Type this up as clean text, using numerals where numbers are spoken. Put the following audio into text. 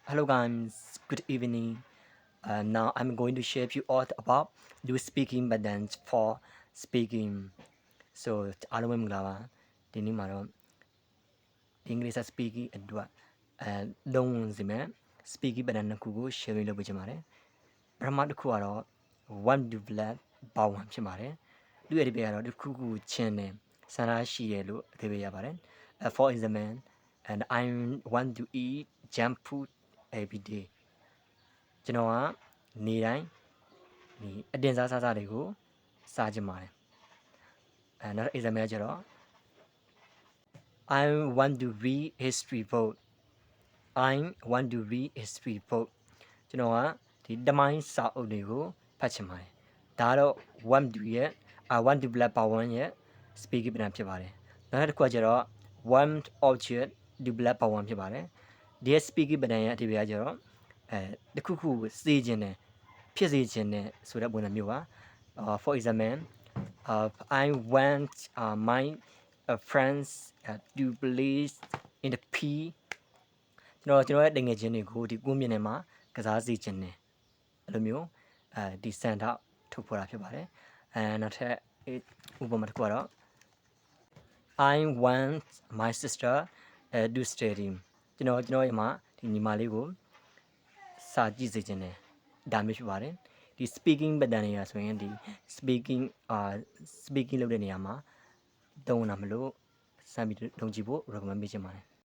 Hello guys, good evening. Now I'm going to share you all about do speaking buttons for speaking. So အားလုံးပဲမင်္ဂလာပါဒီနေ့မှာတော့အင်္ဂလိပ်စာ speaking အတွက်လုံးဝစီမဲ့ speaking button နှစ်ခုကို share လုပ်ပေးချင်ပါတယ်ပထမတစ်ခုကတော့ one to black ဘာဝံဖြစ်ပါတယ်သူ့ရဲ့အဓိပ္ပာယ်ကတော့တစ်ခုခုချင်းတယ်ဆန္ဒရှိတယ်လို့အဓိပ္ပာယ်ရပါတယ် for example and I want to eat junk food every day ကျွန်တော်ကနေတိုင်းဒီအတင်စားစားတွေကိုစားချင်ပါတယ်နောက် example ကျတော့ I want to read history book I want to read history book ကျွန်တော်ဒီတမိုင်းစာအုပ်တွေကိုဖတ်ချင်ပါတယ်ဒါတော့ want to ရဲ့ I want to black power ရဲ့ speaking ပြန်ဖြစ်ပါတယ်နောက်တစ်ခုကကျတော့ want object to black power ဖြစ်ပါတယ်ဒီ speaking ပြန်ရဲ့အဓိပ္ပာယ်ကကျတော့တခုခုစေခြင်းတယ်ဖြစ်စေခြင်းတယ်ဆိုတဲ့ပုံစံမျိုးပါfor example I want my friends to play in the pool ကျွန်တော်ရဲ့တငယ်ချင်းတွေကိုဒီကွန်းမြင့်ထဲမှာကစားစေခြင်းတယ်အဲ့လိုမျိုးဒီစံတော့ထုတ်ဖော်တာဖြစ်ပါတယ်နောက်ထပ်ဥပမာတစ်ခုကတော့ I want my sister to study ကျွန်တော်ရဲ့မှာဒီညီမလေးကိုစာကြည့်စေခြင်းတယ်ဒါမျိုးဖြစ်ပါတယ်ဒီ speaking pattern တွေကဆိုရင်ဒီ speaking လုပ်တဲ့နေရာမှာသုံးတာမလို့စမ်းပြီးလုပ်ကြည့်ဖို့ recommend ပေးချင်ပါတယ်